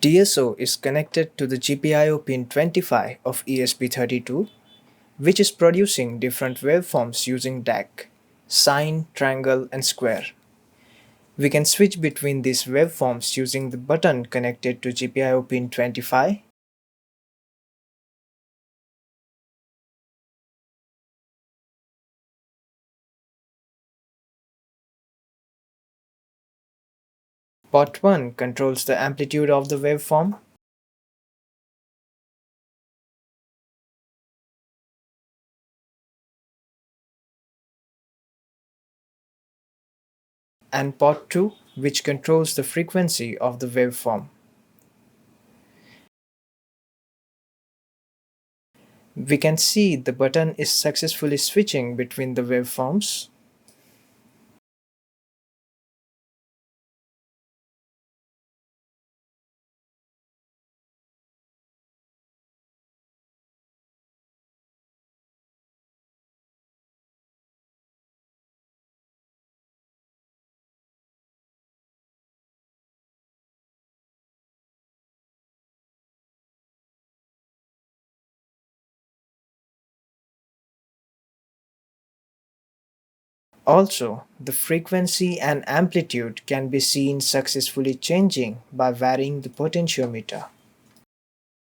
DSO is connected to the GPIO pin 25 of ESP32, which is producing different waveforms using DAC, sine, triangle, and square. We can switch between these waveforms using the button connected to GPIO pin 25. Port 1 controls the amplitude of the waveform, and port 2, which controls the frequency of the waveform. We can see the button is successfully switching between the waveforms. Also, the frequency and amplitude can be seen successfully changing by varying the potentiometer.